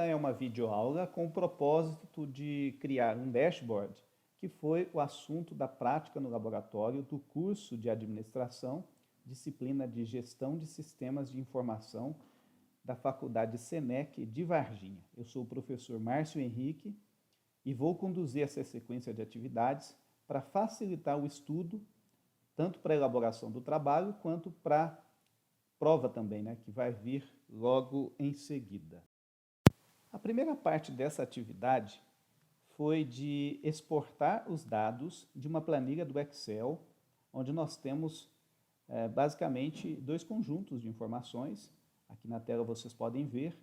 É uma videoaula com o propósito de criar um dashboard, que foi o assunto da prática no laboratório do curso de administração, disciplina de gestão de sistemas de informação da Faculdade Senec de Varginha. Eu sou o professor Márcio Henrique e vou conduzir essa sequência de atividades para facilitar o estudo, tanto para a elaboração do trabalho, quanto para a prova também, que vai vir logo em seguida. A primeira parte dessa atividade foi de exportar os dados de uma planilha do Excel, onde nós temos basicamente dois conjuntos de informações. Aqui na tela vocês podem ver,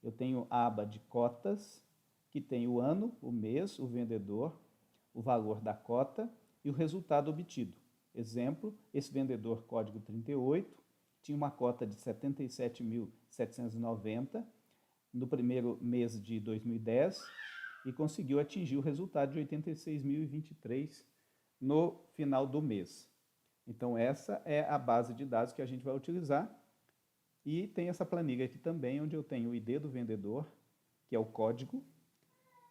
eu tenho a aba de cotas, que tem o ano, o mês, o vendedor, o valor da cota e o resultado obtido. Exemplo, esse vendedor código 38 tinha uma cota de 77.790 no primeiro mês de 2010 e conseguiu atingir o resultado de 86.023 no final do mês. Então essa é a base de dados que a gente vai utilizar. E tem essa planilha aqui também, onde eu tenho o ID do vendedor, que é o código,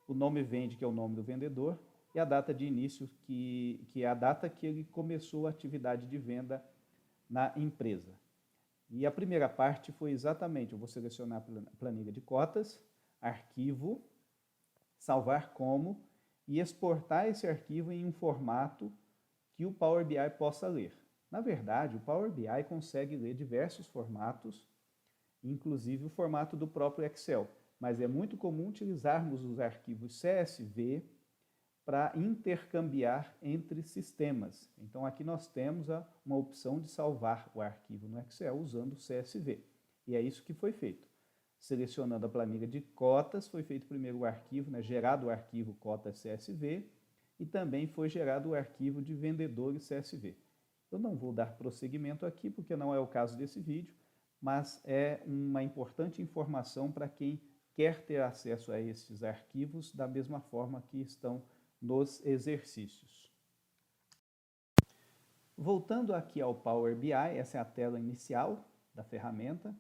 o nome vende, que é o nome do vendedor, e a data de início, que é a data que ele começou a atividade de venda na empresa. E a primeira parte foi exatamente, eu vou selecionar a planilha de cotas, arquivo, salvar como e exportar esse arquivo em um formato que o Power BI possa ler. Na verdade, o Power BI consegue ler diversos formatos, inclusive o formato do próprio Excel, mas é muito comum utilizarmos os arquivos CSV para intercambiar entre sistemas. Então aqui nós temos uma opção de salvar o arquivo no Excel usando o CSV. E é isso que foi feito. Selecionando a planilha de cotas, foi feito primeiro o arquivo, gerado o arquivo cotas CSV, e também foi gerado o arquivo de vendedores CSV. Eu não vou dar prosseguimento aqui, porque não é o caso desse vídeo, mas é uma importante informação para quem quer ter acesso a esses arquivos da mesma forma que estão nos exercícios. Voltando aqui ao Power BI, essa é a tela inicial da ferramenta.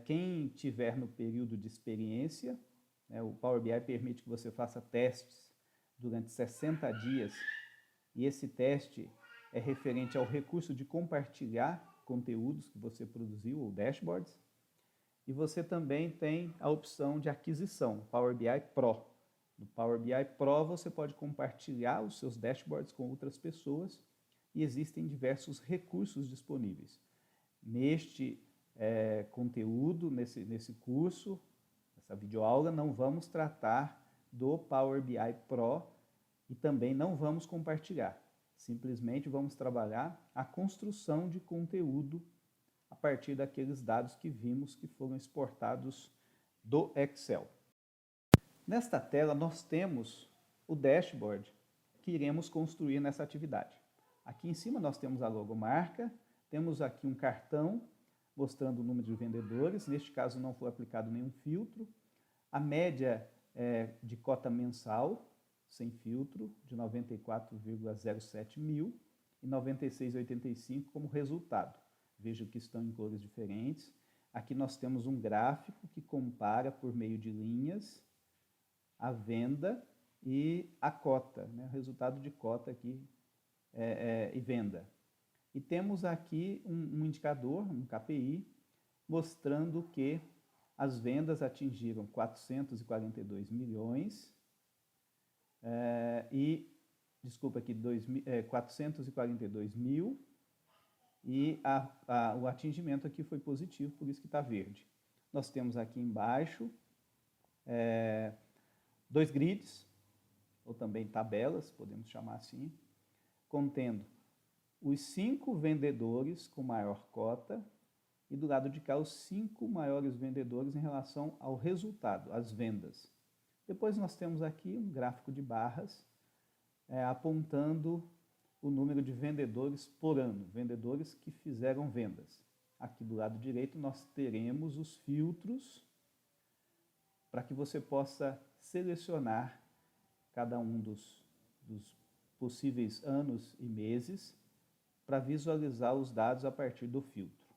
Quem tiver no período de experiência, o Power BI permite que você faça testes durante 60 dias, e esse teste é referente ao recurso de compartilhar conteúdos que você produziu, ou dashboards, e você também tem a opção de aquisição, Power BI Pro. No Power BI Pro você pode compartilhar os seus dashboards com outras pessoas e existem diversos recursos disponíveis. Neste conteúdo, nesse curso, nessa videoaula, não vamos tratar do Power BI Pro e também não vamos compartilhar. Simplesmente vamos trabalhar a construção de conteúdo a partir daqueles dados que vimos que foram exportados do Excel. Nesta tela nós temos o dashboard que iremos construir nessa atividade. Aqui em cima nós temos a logomarca, temos aqui um cartão mostrando o número de vendedores, neste caso não foi aplicado nenhum filtro, a média de cota mensal, sem filtro, de 94,07 mil e 96,85 como resultado. Veja que estão em cores diferentes. Aqui nós temos um gráfico que compara por meio de linhas a venda e a cota, o resultado de cota aqui e venda. E temos aqui um indicador, um KPI, mostrando que as vendas atingiram 442 milhões desculpa aqui, 442 mil, e o atingimento aqui foi positivo, por isso que está verde. Nós temos aqui embaixo dois grids, ou também tabelas, podemos chamar assim, contendo os 5 vendedores com maior cota e do lado de cá os 5 maiores vendedores em relação ao resultado, às vendas. Depois nós temos aqui um gráfico de barras apontando o número de vendedores por ano, vendedores que fizeram vendas. Aqui do lado direito nós teremos os filtros para que você possa selecionar cada um dos possíveis anos e meses para visualizar os dados a partir do filtro.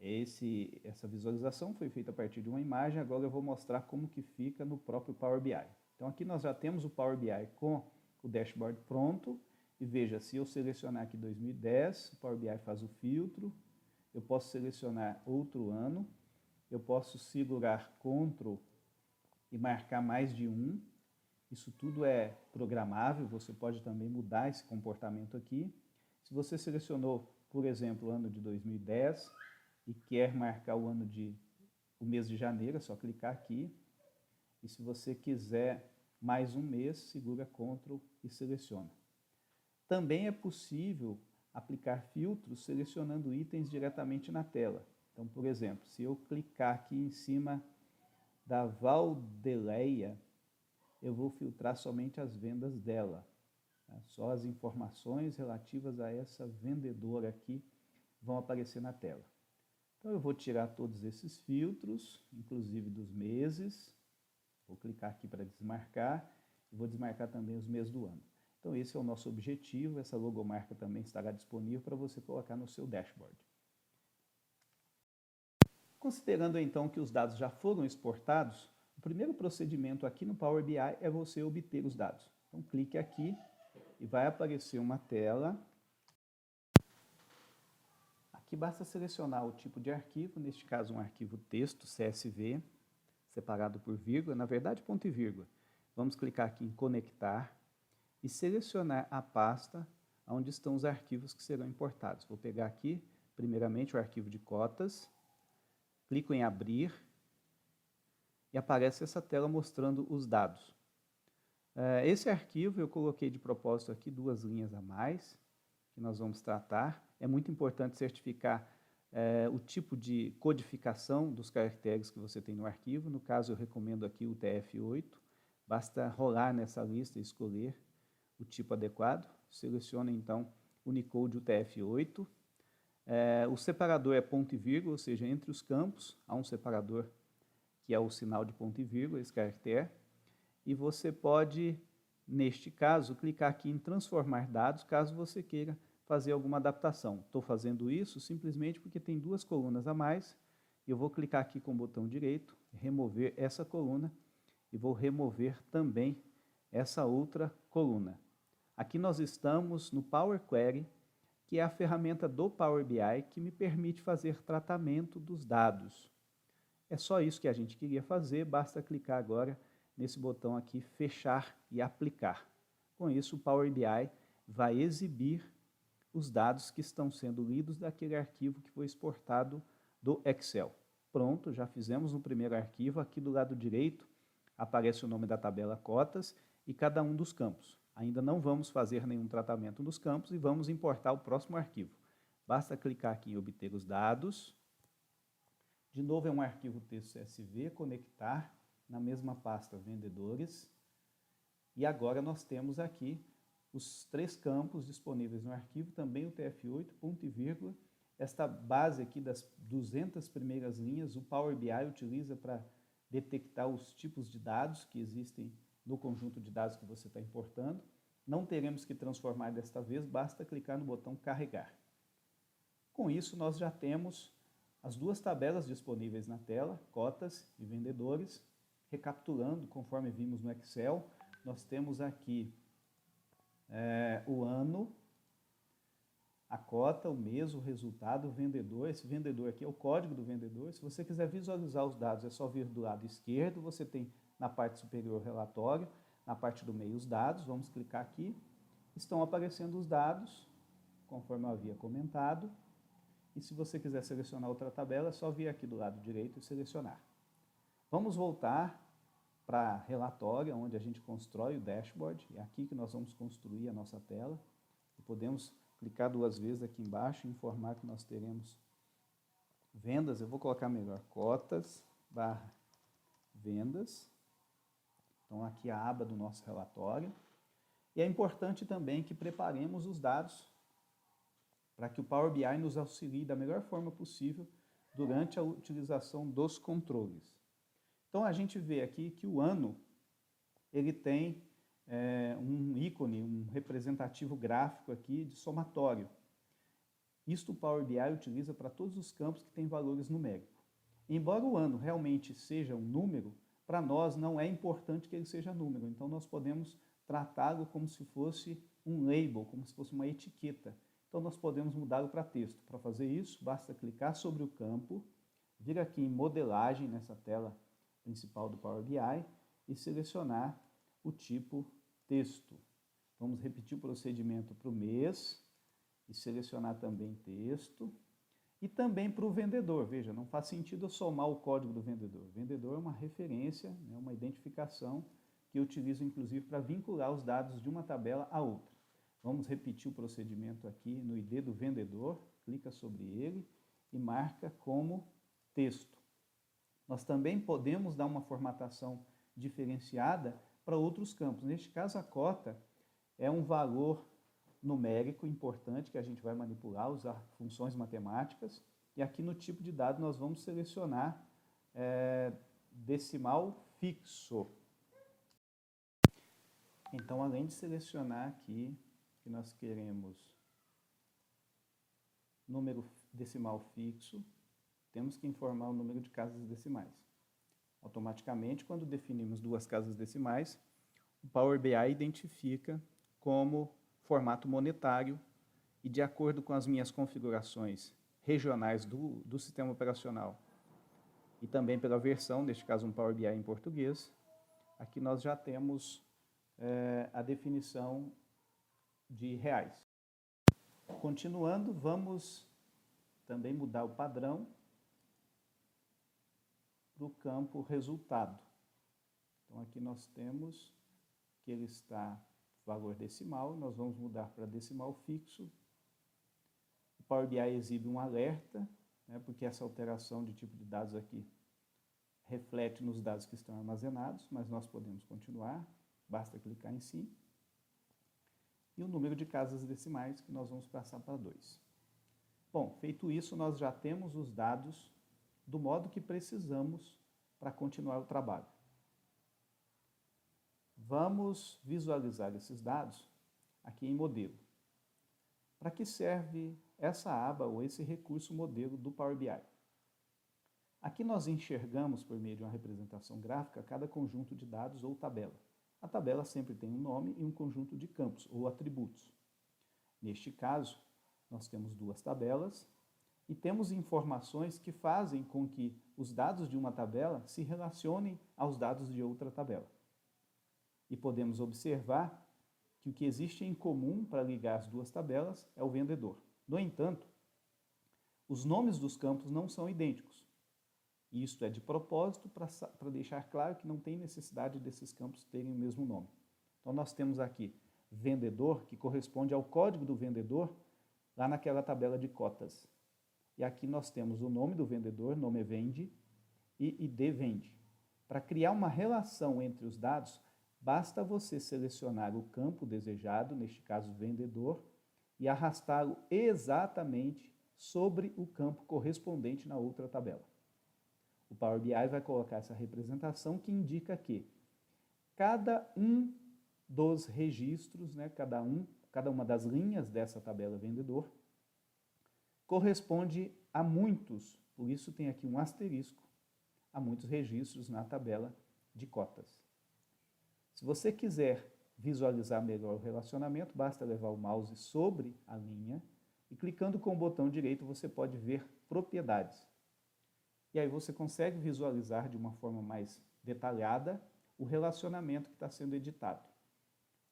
Essa visualização foi feita a partir de uma imagem, agora eu vou mostrar como que fica no próprio Power BI. Então aqui nós já temos o Power BI com o dashboard pronto, e veja, se eu selecionar aqui 2010, o Power BI faz o filtro, eu posso selecionar outro ano, eu posso segurar Ctrl e marcar mais de um, isso tudo é programável, você pode também mudar esse comportamento aqui. Se você selecionou, por exemplo, o ano de 2010 e quer marcar o mês de janeiro, é só clicar aqui. E se você quiser mais um mês, segura Ctrl e seleciona. Também é possível aplicar filtros selecionando itens diretamente na tela. Então, por exemplo, se eu clicar aqui em cima da Valdeleia, eu vou filtrar somente as vendas dela. Tá? Só as informações relativas a essa vendedora aqui vão aparecer na tela. Então eu vou tirar todos esses filtros, inclusive dos meses. Vou clicar aqui para desmarcar e vou desmarcar também os meses do ano. Então esse é o nosso objetivo, essa logomarca também estará disponível para você colocar no seu dashboard. Considerando então que os dados já foram exportados, o primeiro procedimento aqui no Power BI é você obter os dados. Então clique aqui e vai aparecer uma tela. Aqui basta selecionar o tipo de arquivo, neste caso um arquivo texto CSV, separado por vírgula, na verdade ponto e vírgula. Vamos clicar aqui em conectar e selecionar a pasta onde estão os arquivos que serão importados. Vou pegar aqui, primeiramente, o arquivo de cotas, clico em abrir e aparece essa tela mostrando os dados. Esse arquivo eu coloquei de propósito aqui 2 linhas a mais, que nós vamos tratar. É muito importante certificar o tipo de codificação dos caracteres que você tem no arquivo. No caso, eu recomendo aqui o TF8. Basta rolar nessa lista e escolher o tipo adequado. Selecione então Unicode UTF-8. O separador é ponto e vírgula, ou seja, entre os campos há um separador que é o sinal de ponto e vírgula, esse caractere. E você pode, neste caso, clicar aqui em transformar dados, caso você queira fazer alguma adaptação. Estou fazendo isso simplesmente porque tem 2 colunas a mais. Eu vou clicar aqui com o botão direito, remover essa coluna e vou remover também essa outra coluna. Aqui nós estamos no Power Query, que é a ferramenta do Power BI que me permite fazer tratamento dos dados. É só isso que a gente queria fazer, basta clicar agora nesse botão aqui, fechar e aplicar. Com isso, o Power BI vai exibir os dados que estão sendo lidos daquele arquivo que foi exportado do Excel. Pronto, já fizemos no primeiro arquivo, aqui do lado direito aparece o nome da tabela cotas e cada um dos campos. Ainda não vamos fazer nenhum tratamento nos campos e vamos importar o próximo arquivo. Basta clicar aqui em obter os dados. De novo é um arquivo texto CSV, conectar na mesma pasta vendedores. E agora nós temos aqui os 3 campos disponíveis no arquivo, também o TF8, ponto e vírgula. Esta base aqui das 200 primeiras linhas, o Power BI utiliza para detectar os tipos de dados que existem no conjunto de dados que você está importando. Não teremos que transformar desta vez, basta clicar no botão carregar. Com isso, nós já temos as 2 tabelas disponíveis na tela, cotas e vendedores. Recapitulando, conforme vimos no Excel, nós temos aqui o ano, a cota, o mês, o resultado, o vendedor. Esse vendedor aqui é o código do vendedor. Se você quiser visualizar os dados, é só vir do lado esquerdo. Você tem na parte superior o relatório, na parte do meio os dados. Vamos clicar aqui. Estão aparecendo os dados, conforme eu havia comentado. E se você quiser selecionar outra tabela, é só vir aqui do lado direito e selecionar. Vamos voltar para relatório, onde a gente constrói o dashboard. É aqui que nós vamos construir a nossa tela. E podemos clicar 2 vezes aqui embaixo e informar que nós teremos vendas. Eu vou colocar melhor, cotas, barra vendas. Então aqui a aba do nosso relatório. E é importante também que preparemos os dados para que o Power BI nos auxilie da melhor forma possível durante a utilização dos controles. Então a gente vê aqui que o ano ele tem um ícone, um representativo gráfico aqui de somatório. Isto o Power BI utiliza para todos os campos que têm valores numéricos. Embora o ano realmente seja um número, para nós não é importante que ele seja número, então nós podemos tratá-lo como se fosse um label, como se fosse uma etiqueta. Então nós podemos mudá-lo para texto. Para fazer isso, basta clicar sobre o campo, vir aqui em modelagem, nessa tela principal do Power BI, e selecionar o tipo texto. Vamos repetir o procedimento para o mês, e selecionar também texto. E também para o vendedor, veja, não faz sentido eu somar o código do vendedor. O vendedor é uma referência, né, uma identificação que eu utilizo inclusive para vincular os dados de uma tabela a outra. Vamos repetir o procedimento aqui no ID do vendedor, clica sobre ele e marca como texto. Nós também podemos dar uma formatação diferenciada para outros campos. Neste caso, a cota é um valor numérico importante que a gente vai manipular, usar funções matemáticas, e aqui no tipo de dado nós vamos selecionar decimal fixo. Então, além de selecionar aqui que nós queremos número decimal fixo, temos que informar o número de casas decimais. Automaticamente, quando definimos duas casas decimais, o Power BI identifica como formato monetário e, de acordo com as minhas configurações regionais do sistema operacional e também pela versão, neste caso um Power BI em português, aqui nós já temos a definição de reais. Continuando, vamos também mudar o padrão para o campo resultado. Então aqui nós temos que ele está valor decimal, nós vamos mudar para decimal fixo. O Power BI exibe um alerta, né, porque essa alteração de tipo de dados aqui reflete nos dados que estão armazenados, mas nós podemos continuar, basta clicar em sim. E o número de casas decimais que nós vamos passar para 2. Bom, feito isso, nós já temos os dados do modo que precisamos para continuar o trabalho. Vamos visualizar esses dados aqui em modelo. Para que serve essa aba ou esse recurso modelo do Power BI? Aqui nós enxergamos, por meio de uma representação gráfica, cada conjunto de dados ou tabela. A tabela sempre tem um nome e um conjunto de campos ou atributos. Neste caso, nós temos duas tabelas e temos informações que fazem com que os dados de uma tabela se relacionem aos dados de outra tabela. E podemos observar que o que existe em comum para ligar as duas tabelas é o vendedor. No entanto, os nomes dos campos não são idênticos. E isto é de propósito para deixar claro que não tem necessidade desses campos terem o mesmo nome. Então nós temos aqui vendedor, que corresponde ao código do vendedor, lá naquela tabela de cotas. E aqui nós temos o nome do vendedor, nome vende, e ID vende. Para criar uma relação entre os dados, basta você selecionar o campo desejado, neste caso vendedor, e arrastá-lo exatamente sobre o campo correspondente na outra tabela. O Power BI vai colocar essa representação que indica que cada um dos registros, né, cada uma das linhas dessa tabela vendedor, corresponde a muitos, por isso tem aqui um asterisco, a muitos registros na tabela de cotas. Se você quiser visualizar melhor o relacionamento, basta levar o mouse sobre a linha e clicando com o botão direito você pode ver propriedades. E aí você consegue visualizar de uma forma mais detalhada o relacionamento que está sendo editado.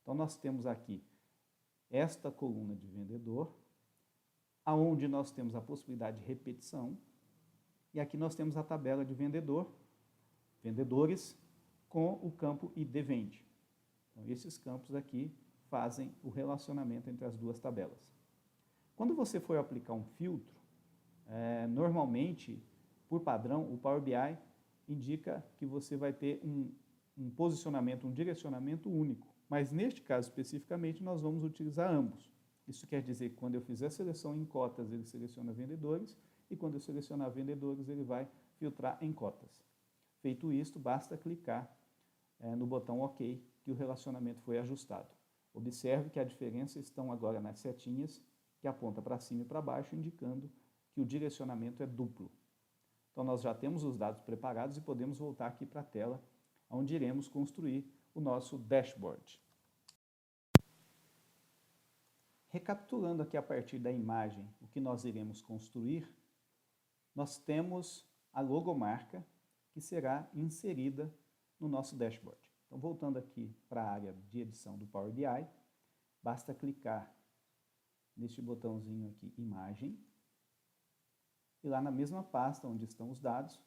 Então nós temos aqui esta coluna de vendedor, aonde nós temos a possibilidade de repetição, e aqui nós temos a tabela de vendedores, com o campo ID vende. Então, esses campos aqui fazem o relacionamento entre as duas tabelas. Quando você for aplicar um filtro, normalmente, por padrão, o Power BI indica que você vai ter um posicionamento, um direcionamento único. Mas neste caso especificamente, nós vamos utilizar ambos. Isso quer dizer que quando eu fizer a seleção em cotas, ele seleciona vendedores, e quando eu selecionar vendedores, ele vai filtrar em cotas. Feito isto, basta clicar no botão OK, que o relacionamento foi ajustado. Observe que a diferença estão agora nas setinhas que aponta para cima e para baixo, indicando que o direcionamento é duplo. Então, nós já temos os dados preparados e podemos voltar aqui para a tela, onde iremos construir o nosso dashboard. Recapitulando aqui a partir da imagem o que nós iremos construir, nós temos a logomarca que será inserida no nosso dashboard. Então, voltando aqui para a área de edição do Power BI, basta clicar neste botãozinho aqui, Imagem, e lá na mesma pasta onde estão os dados,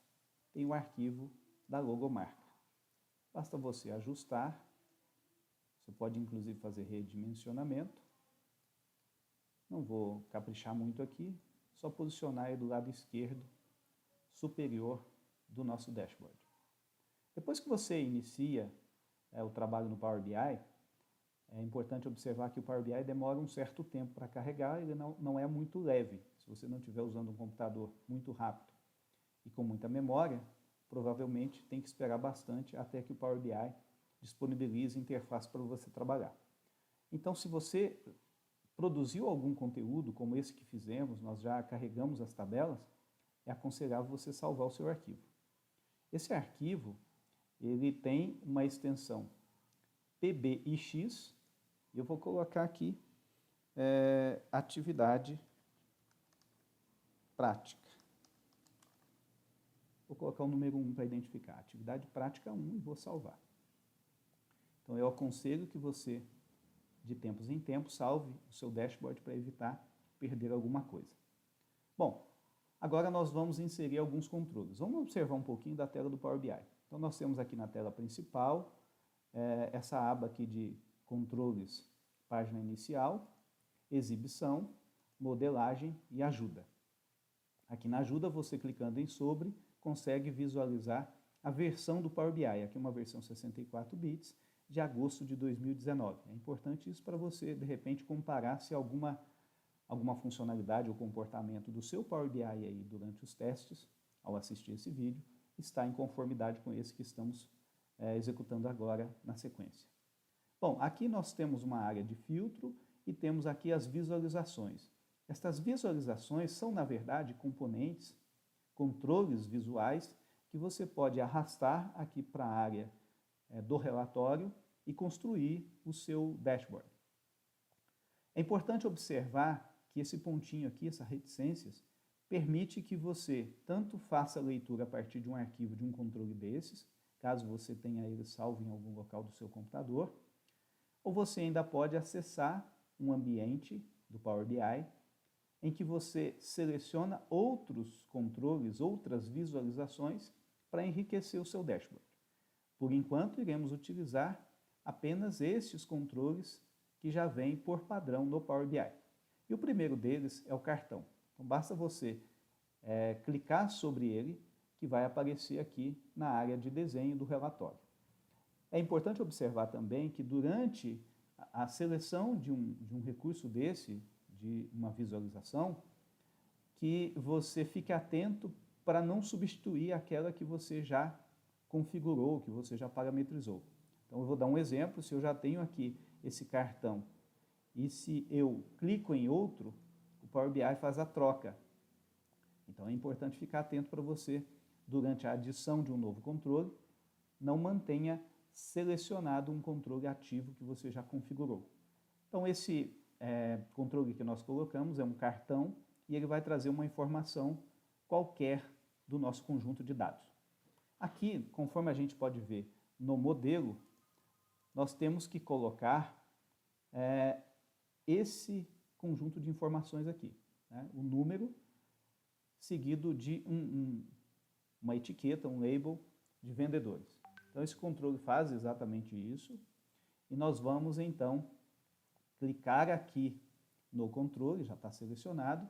tem o arquivo da logomarca. Basta você ajustar, você pode inclusive fazer redimensionamento. Não vou caprichar muito aqui, só posicionar aí do lado esquerdo superior do nosso dashboard. Depois que você inicia o trabalho no Power BI, é importante observar que o Power BI demora um certo tempo para carregar, ele não é muito leve. Se você não estiver usando um computador muito rápido e com muita memória, provavelmente tem que esperar bastante até que o Power BI disponibilize interface para você trabalhar. Então, se você produziu algum conteúdo, como esse que fizemos, nós já carregamos as tabelas, é aconselhável você salvar o seu arquivo. Esse arquivo, ele tem uma extensão PBIX, e eu vou colocar aqui atividade prática. Vou colocar o número 1 para identificar, atividade prática 1, e vou salvar. Então, eu aconselho que você, de tempos em tempos, salve o seu dashboard para evitar perder alguma coisa. Bom, agora nós vamos inserir alguns controles. Vamos observar um pouquinho da tela do Power BI. Então, nós temos aqui na tela principal, essa aba aqui de controles, página inicial, exibição, modelagem e ajuda. Aqui na ajuda, você clicando em sobre, consegue visualizar a versão do Power BI. Aqui é uma versão 64 bits de agosto de 2019. É importante isso para você, de repente, comparar se alguma funcionalidade ou comportamento do seu Power BI aí durante os testes, ao assistir esse vídeo, está em conformidade com esse que estamos executando agora na sequência. Bom, aqui nós temos uma área de filtro e temos aqui as visualizações. Estas visualizações são, na verdade, componentes, controles visuais que você pode arrastar aqui para a área do relatório e construir o seu dashboard. É importante observar que esse pontinho aqui, essas reticências, permite que você tanto faça a leitura a partir de um arquivo de um controle desses, caso você tenha ele salvo em algum local do seu computador, ou você ainda pode acessar um ambiente do Power BI em que você seleciona outros controles, outras visualizações para enriquecer o seu dashboard. Por enquanto, iremos utilizar apenas estes controles que já vêm por padrão no Power BI. E o primeiro deles é o cartão. Então, basta você clicar sobre ele, que vai aparecer aqui na área de desenho do relatório. É importante observar também que durante a seleção de um recurso desse, de uma visualização, que você fique atento para não substituir aquela que você já configurou, que você já parametrizou. Então, eu vou dar um exemplo. Se eu já tenho aqui esse cartão e se eu clico em outro, o Power BI faz a troca. Então, é importante ficar atento para você, durante a adição de um novo controle, não mantenha selecionado um controle ativo que você já configurou. Então, esse controle que nós colocamos é um cartão e ele vai trazer uma informação qualquer do nosso conjunto de dados. Aqui, conforme a gente pode ver no modelo, nós temos que colocar esse conjunto de informações aqui, né? O número seguido de uma etiqueta, um label de vendedores. Então, esse controle faz exatamente isso e nós vamos, então, clicar aqui no controle, já está selecionado,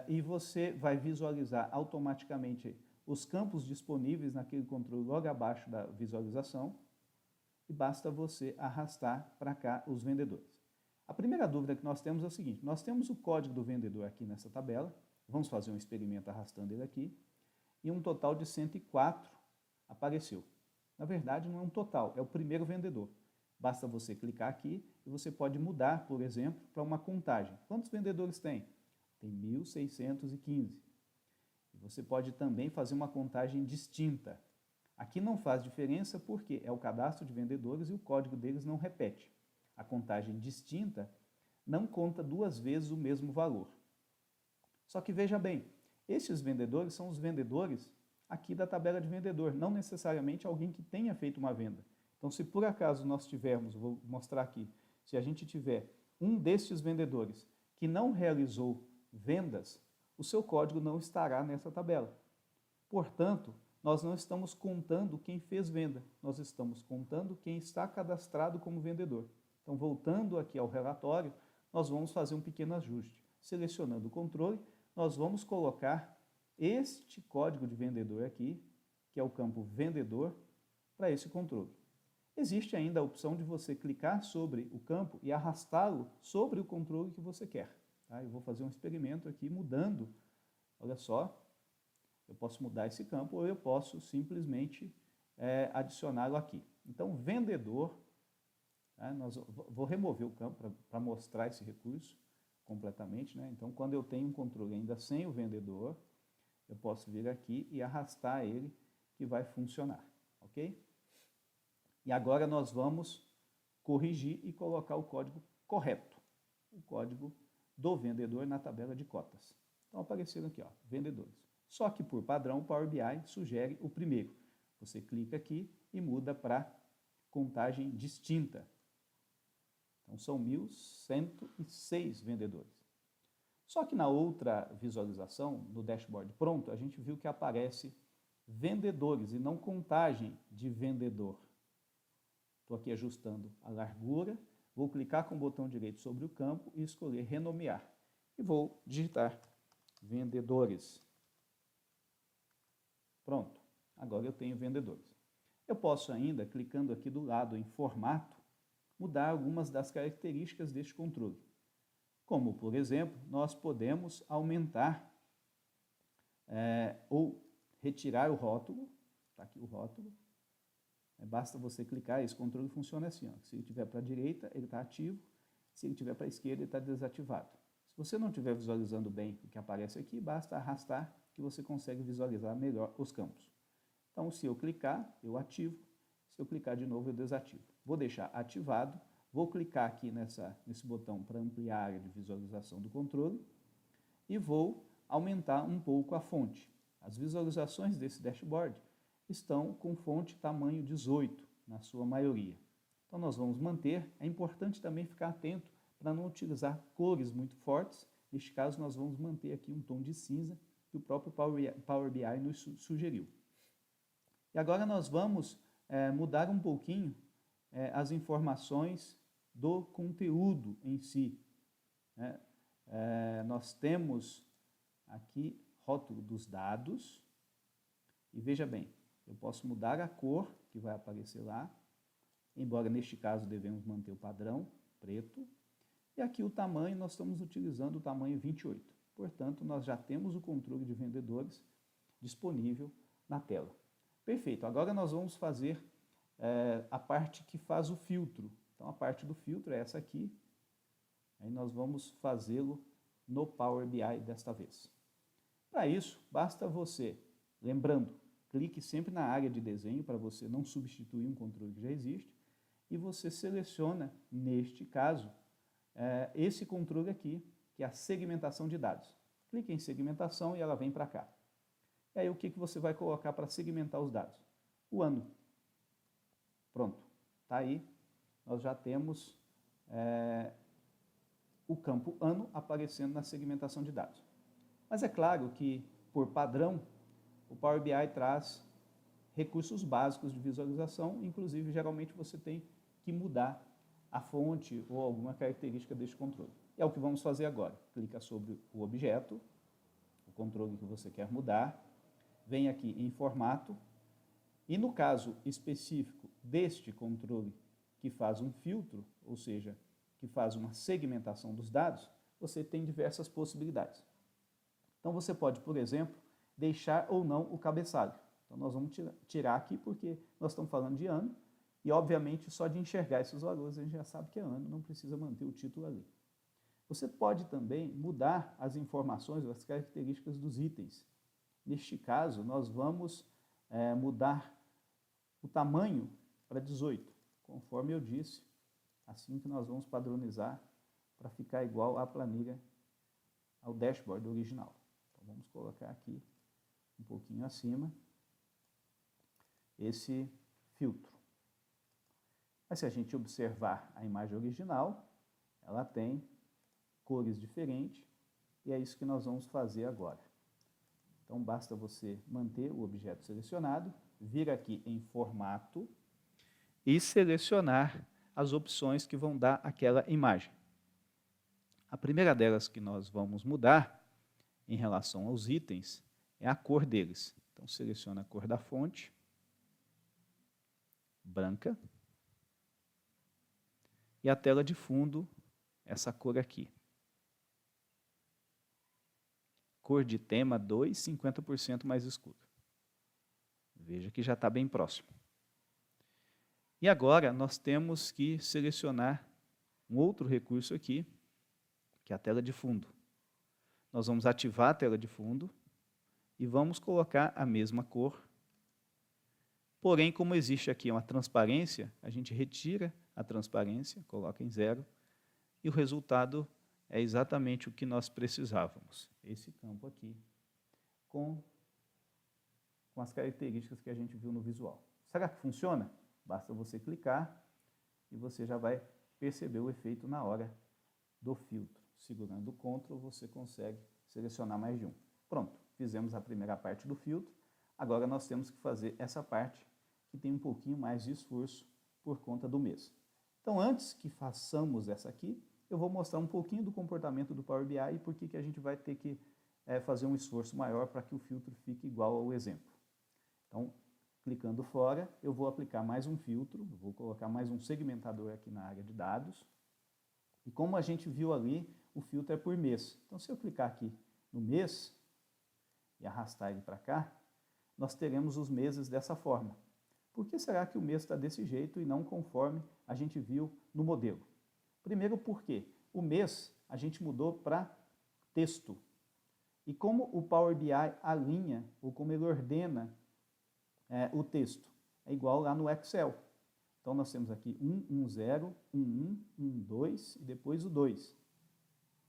e você vai visualizar automaticamente os campos disponíveis naquele controle logo abaixo da visualização e basta você arrastar para cá os vendedores. A primeira dúvida que nós temos é o seguinte: nós temos o código do vendedor aqui nessa tabela, vamos fazer um experimento arrastando ele aqui, e um total de 104 apareceu. Na verdade, não é um total, é o primeiro vendedor. Basta você clicar aqui e você pode mudar, por exemplo, para uma contagem. Quantos vendedores tem? Tem 1.615. Você pode também fazer uma contagem distinta. Aqui não faz diferença porque é o cadastro de vendedores e o código deles não repete. A contagem distinta não conta duas vezes o mesmo valor. Só que veja bem, estes vendedores são os vendedores aqui da tabela de vendedor, não necessariamente alguém que tenha feito uma venda. Então, se por acaso nós tivermos, vou mostrar aqui, se a gente tiver um destes vendedores que não realizou vendas, o seu código não estará nessa tabela. Portanto, nós não estamos contando quem fez venda, nós estamos contando quem está cadastrado como vendedor. Então, voltando aqui ao relatório, nós vamos fazer um pequeno ajuste. Selecionando o controle, nós vamos colocar este código de vendedor aqui, que é o campo vendedor, para esse controle. Existe ainda a opção de você clicar sobre o campo e arrastá-lo sobre o controle que você quer. Tá? Eu vou fazer um experimento aqui mudando, olha só, eu posso mudar esse campo ou eu posso simplesmente adicioná-lo aqui. Então, vendedor, vou remover o campo para mostrar esse recurso completamente. Né? Então, quando eu tenho um controle ainda sem o vendedor, eu posso vir aqui e arrastar ele, que vai funcionar, ok? E agora nós vamos corrigir e colocar o código correto, o código do vendedor na tabela de cotas. Então, apareceram aqui, ó, vendedores. Só que, por padrão, o Power BI sugere o primeiro. Você clica aqui e muda para contagem distinta. Então, são 1.106 vendedores. Só que na outra visualização, no dashboard pronto, a gente viu que aparece vendedores e não contagem de vendedor. Estou aqui ajustando a largura, vou clicar com o botão direito sobre o campo e escolher renomear. E vou digitar vendedores. Pronto, agora eu tenho vendedores. Eu posso ainda, clicando aqui do lado em formato, mudar algumas das características deste controle. Como, por exemplo, nós podemos aumentar ou retirar o rótulo. Está aqui o rótulo. Basta você clicar, esse controle funciona assim. Ó. Se ele estiver para a direita, ele está ativo. Se ele estiver para a esquerda, ele está desativado. Se você não estiver visualizando bem o que aparece aqui, basta arrastar que você consegue visualizar melhor os campos. Então, se eu clicar, eu ativo. Se eu clicar de novo, eu desativo. Vou deixar ativado. Vou clicar aqui nesse botão para ampliar a área de visualização do controle e vou aumentar um pouco a fonte. As visualizações desse dashboard estão com fonte tamanho 18, na sua maioria. Então, nós vamos manter. É importante também ficar atento para não utilizar cores muito fortes. Neste caso, nós vamos manter aqui um tom de cinza que o próprio Power BI nos sugeriu. E agora nós vamos mudar um pouquinho as informações do conteúdo em si. Nós temos aqui rótulo dos dados e veja bem, eu posso mudar a cor que vai aparecer lá, embora neste caso devemos manter o padrão preto, e aqui o tamanho, nós estamos utilizando o tamanho 28, portanto nós já temos o controle de vendedores disponível na tela. Perfeito, agora nós vamos fazer a parte que faz o filtro. Então, a parte do filtro é essa aqui. Aí nós vamos fazê-lo no Power BI desta vez. Para isso, basta você, lembrando, clique sempre na área de desenho para você não substituir um controle que já existe. E você seleciona, neste caso, esse controle aqui, que é a segmentação de dados. Clique em segmentação e ela vem para cá. E aí o que você vai colocar para segmentar os dados? O ano. Pronto, está aí. Nós já temos o campo ano aparecendo na segmentação de dados. Mas é claro que, por padrão, o Power BI traz recursos básicos de visualização, inclusive, geralmente, você tem que mudar a fonte ou alguma característica deste controle. E é o que vamos fazer agora. Clica sobre o objeto, o controle que você quer mudar, vem aqui em formato, e no caso específico deste controle que faz um filtro, ou seja, que faz uma segmentação dos dados, você tem diversas possibilidades. Então você pode, por exemplo, deixar ou não o cabeçalho. Então nós vamos tirar aqui porque nós estamos falando de ano E, obviamente, só de enxergar esses valores a gente já sabe que é ano, não precisa manter o título ali. Você pode também mudar as informações, as características dos itens. Neste caso, nós vamos mudar o tamanho para 18, conforme eu disse, assim que nós vamos padronizar para ficar igual à planilha, ao dashboard original. Então, vamos colocar aqui um pouquinho acima esse filtro. Mas se a gente observar a imagem original, ela tem cores diferentes e é isso que nós vamos fazer agora. Então, basta você manter o objeto selecionado, vir aqui em formato e selecionar as opções que vão dar aquela imagem. A primeira delas que nós vamos mudar em relação aos itens é a cor deles. Então, seleciona a cor da fonte, branca, e a tela de fundo, essa cor aqui. Cor de tema 2, 50% mais escuro. Veja que já está bem próximo. E agora nós temos que selecionar um outro recurso aqui, que é a tela de fundo. Nós vamos ativar a tela de fundo e vamos colocar a mesma cor. Porém, como existe aqui uma transparência, a gente retira a transparência, coloca em 0, e o resultado é exatamente o que nós precisávamos. Esse campo aqui, com as características que a gente viu no visual. Será que funciona? Basta você clicar e você já vai perceber o efeito na hora do filtro. Segurando o Ctrl, você consegue selecionar mais de um. Pronto, fizemos a primeira parte do filtro. Agora nós temos que fazer essa parte que tem um pouquinho mais de esforço por conta do mês. Então, antes que façamos essa aqui, eu vou mostrar um pouquinho do comportamento do Power BI e por que a gente vai ter que fazer um esforço maior para que o filtro fique igual ao exemplo. Então, clicando fora, eu vou aplicar mais um filtro, vou colocar mais um segmentador aqui na área de dados. E como a gente viu ali, o filtro é por mês. Então, se eu clicar aqui no mês e arrastar ele para cá, nós teremos os meses dessa forma. Por que será que o mês está desse jeito e não conforme a gente viu no modelo? Primeiro porque o mês a gente mudou para texto. E como o Power BI alinha, ou como ele ordena o texto, é igual lá no Excel. Então, nós temos aqui 1, 1, 0, 1, 1, 1, 2 e depois o 2.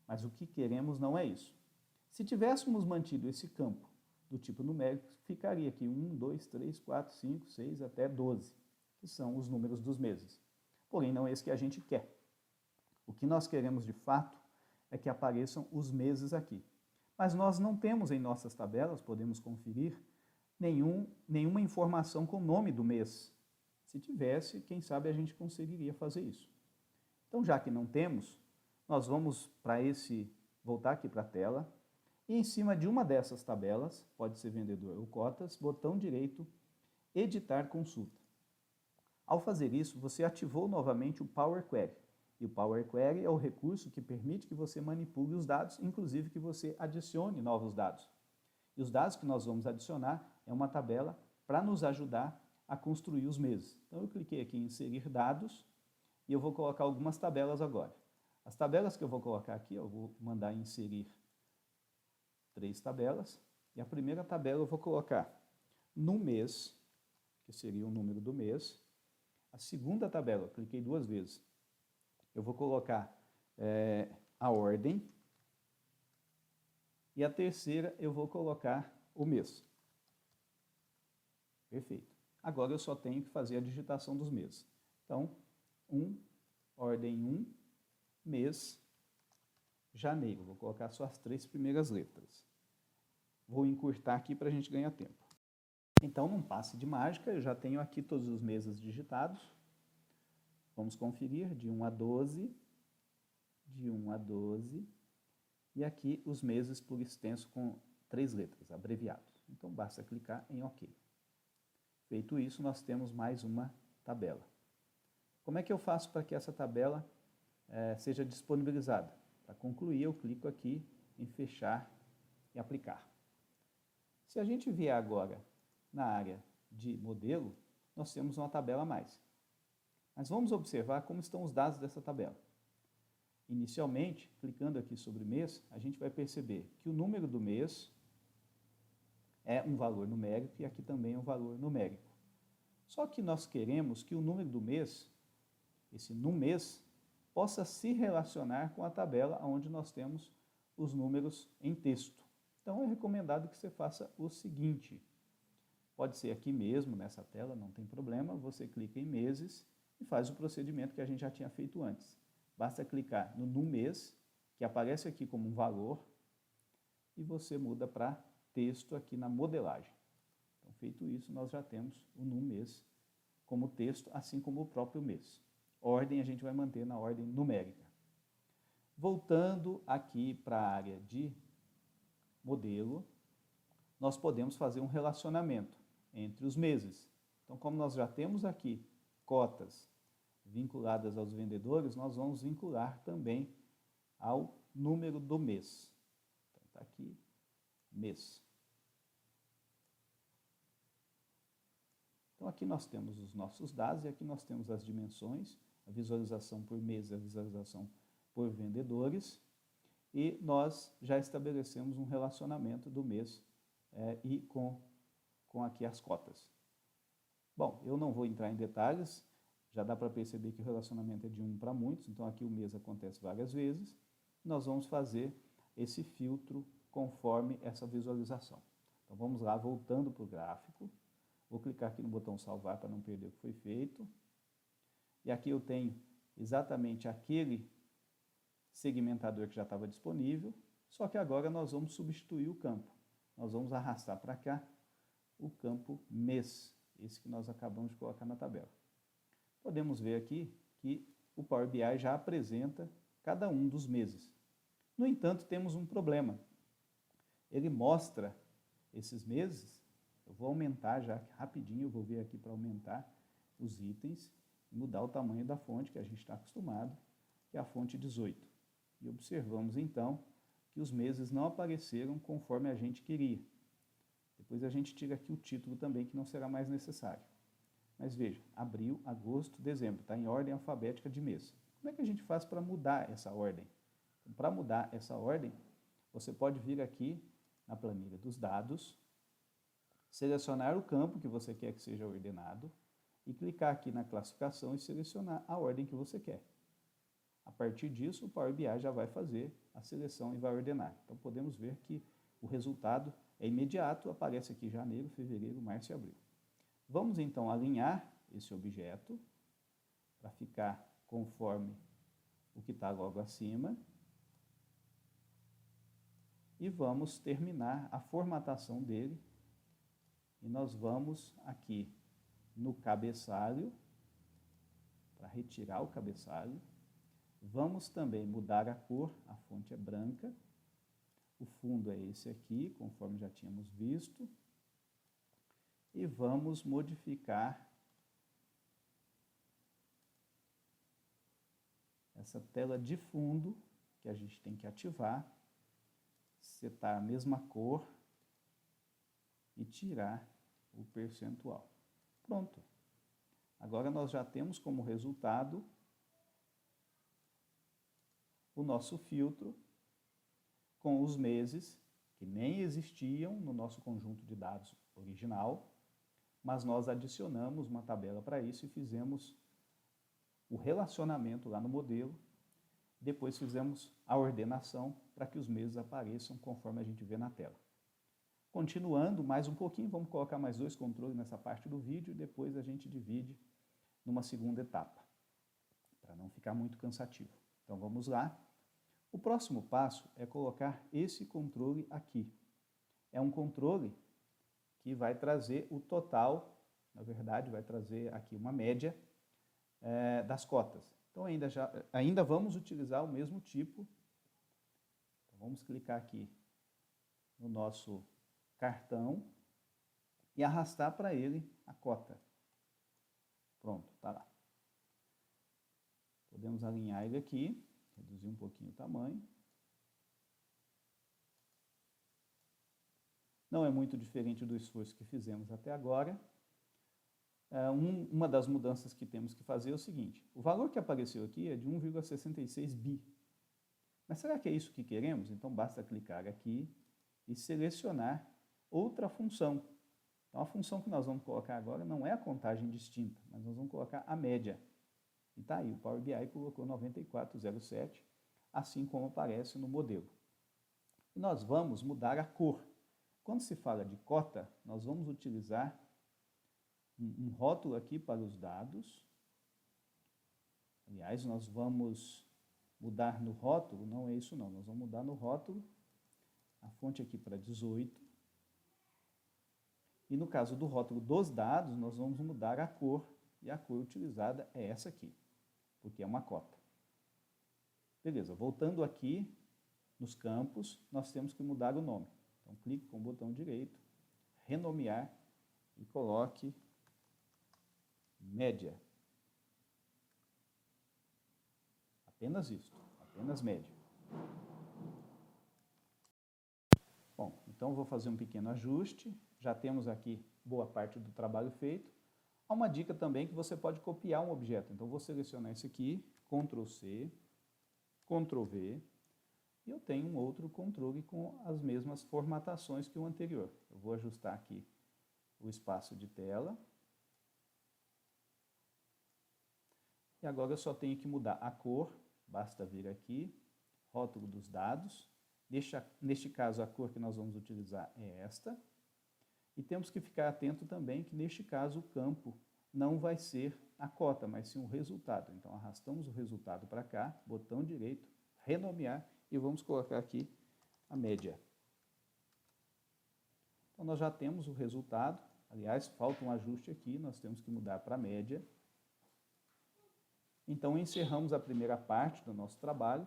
Mas o que queremos não é isso. Se tivéssemos mantido esse campo do tipo numérico, ficaria aqui 1, 2, 3, 4, 5, 6 até 12, que são os números dos meses. Porém, não é esse que a gente quer. O que nós queremos de fato é que apareçam os meses aqui. Mas nós não temos em nossas tabelas, podemos conferir, nenhuma informação com o nome do mês. Se tivesse, quem sabe a gente conseguiria fazer isso. Então, já que não temos, nós vamos voltar aqui para a tela, e em cima de uma dessas tabelas, pode ser vendedor ou cotas, botão direito, editar consulta. Ao fazer isso, você ativou novamente o Power Query. E o Power Query é o recurso que permite que você manipule os dados, inclusive que você adicione novos dados. E os dados que nós vamos adicionar é uma tabela para nos ajudar a construir os meses. Então, eu cliquei aqui em inserir dados e eu vou colocar algumas tabelas agora. As tabelas que eu vou colocar aqui, eu vou mandar inserir 3 tabelas. E a primeira tabela eu vou colocar no mês, que seria o número do mês. A segunda tabela, eu cliquei 2 vezes, eu vou colocar a ordem. E a terceira eu vou colocar o mês. Perfeito. Agora eu só tenho que fazer a digitação dos meses. Então, ordem 1, mês, janeiro. Vou colocar só as 3 primeiras letras. Vou encurtar aqui para a gente ganhar tempo. Então, num passe de mágica, eu já tenho aqui todos os meses digitados. Vamos conferir de 1 a 12, de 1 a 12, e aqui os meses por extenso com 3 letras, abreviados. Então, basta clicar em OK. Feito isso, nós temos mais uma tabela. Como é que eu faço para que essa tabela seja disponibilizada? Para concluir, eu clico aqui em fechar e aplicar. Se a gente vier agora na área de modelo, nós temos uma tabela a mais. Mas vamos observar como estão os dados dessa tabela. Inicialmente, clicando aqui sobre mês, a gente vai perceber que o número do mês é um valor numérico e aqui também é um valor numérico. Só que nós queremos que o número do mês, esse no mês, possa se relacionar com a tabela onde nós temos os números em texto. Então é recomendado que você faça o seguinte, pode ser aqui mesmo nessa tela, não tem problema, você clica em meses e faz o procedimento que a gente já tinha feito antes. Basta clicar no mês, que aparece aqui como um valor, e você muda para texto aqui na modelagem. Então, feito isso, nós já temos o no mês como texto, assim como o próprio mês. Ordem a gente vai manter na ordem numérica. Voltando aqui para a área de modelo, nós podemos fazer um relacionamento entre os meses. Então, como nós já temos aqui cotas vinculadas aos vendedores, nós vamos vincular também ao número do mês. Então, está aqui, mês. Então, aqui nós temos os nossos dados e aqui nós temos as dimensões, a visualização por mês e a visualização por vendedores. E nós já estabelecemos um relacionamento do mês e com aqui as cotas. Bom, eu não vou entrar em detalhes, já dá para perceber que o relacionamento é de 1 para muitos, então aqui o mês acontece várias vezes. Nós vamos fazer esse filtro conforme essa visualização. Então vamos lá, voltando para o gráfico. Vou clicar aqui no botão salvar para não perder o que foi feito. E aqui eu tenho exatamente aquele segmentador que já estava disponível, só que agora nós vamos substituir o campo. Nós vamos arrastar para cá o campo mês, esse que nós acabamos de colocar na tabela. Podemos ver aqui que o Power BI já apresenta cada um dos meses. No entanto, temos um problema. Ele mostra esses meses, eu vou aumentar já rapidinho, eu vou ver aqui para aumentar os itens e mudar o tamanho da fonte que a gente está acostumado, que é a fonte 18. E observamos então que os meses não apareceram conforme a gente queria. Depois a gente tira aqui o título também, que não será mais necessário. Mas veja, abril, agosto, dezembro, está em ordem alfabética de mês. Como é que a gente faz para mudar essa ordem? Então, para mudar essa ordem, você pode vir aqui na planilha dos dados, selecionar o campo que você quer que seja ordenado e clicar aqui na classificação e selecionar a ordem que você quer. A partir disso, o Power BI já vai fazer a seleção e vai ordenar. Então, podemos ver que o resultado é imediato, aparece aqui janeiro, fevereiro, março e abril. Vamos, então, alinhar esse objeto para ficar conforme o que está logo acima. E vamos terminar a formatação dele. E nós vamos aqui no cabeçalho, para retirar o cabeçalho. Vamos também mudar a cor, a fonte é branca. O fundo é esse aqui, conforme já tínhamos visto. E vamos modificar essa tela de fundo, que a gente tem que ativar, setar a mesma cor e tirar o percentual. Pronto. Agora nós já temos como resultado o nosso filtro com os meses que nem existiam no nosso conjunto de dados original, mas nós adicionamos uma tabela para isso e fizemos o relacionamento lá no modelo. Depois fizemos a ordenação para que os meses apareçam conforme a gente vê na tela. Continuando mais um pouquinho, vamos colocar mais 2 controles nessa parte do vídeo e depois a gente divide numa segunda etapa, para não ficar muito cansativo. Então vamos lá. O próximo passo é colocar esse controle aqui. É um controle que vai trazer o total, na verdade vai trazer aqui uma média das cotas. Então ainda vamos utilizar o mesmo tipo. Então, vamos clicar aqui no nosso cartão e arrastar para ele a cota. Pronto, está lá. Podemos alinhar ele aqui, reduzir um pouquinho o tamanho. Não é muito diferente do esforço que fizemos até agora. Uma das mudanças que temos que fazer é o seguinte: o valor que apareceu aqui é de 1,66 bi. Mas será que é isso que queremos? Então basta clicar aqui e selecionar outra função. Então a função que nós vamos colocar agora não é a contagem distinta, mas nós vamos colocar a média. E está aí, o Power BI colocou 9407, assim como aparece no modelo. E nós vamos mudar a cor. Quando se fala de cota, nós vamos utilizar um rótulo aqui para os dados. Aliás, nós vamos mudar no rótulo, não é isso não, nós vamos mudar no rótulo a fonte aqui para 18. E no caso do rótulo dos dados, nós vamos mudar a cor, e a cor utilizada é essa aqui, porque é uma cota. Beleza, voltando aqui nos campos, nós temos que mudar o nome. Então, clique com o botão direito, renomear e coloque média. Apenas isso, apenas média. Bom, então eu vou fazer um pequeno ajuste. Já temos aqui boa parte do trabalho feito. Há uma dica também que você pode copiar um objeto. Então, vou selecionar esse aqui, Ctrl C, Ctrl V, e eu tenho um outro controle com as mesmas formatações que o anterior. Eu vou ajustar aqui o espaço de tela. E agora eu só tenho que mudar a cor, basta vir aqui, rótulo dos dados. Neste caso, a cor que nós vamos utilizar é esta. E temos que ficar atento também que, neste caso, o campo não vai ser a cota, mas sim o resultado. Então, arrastamos o resultado para cá, botão direito, renomear, e vamos colocar aqui a média. Então, nós já temos o resultado. Aliás, falta um ajuste aqui, nós temos que mudar para a média. Então, encerramos a primeira parte do nosso trabalho.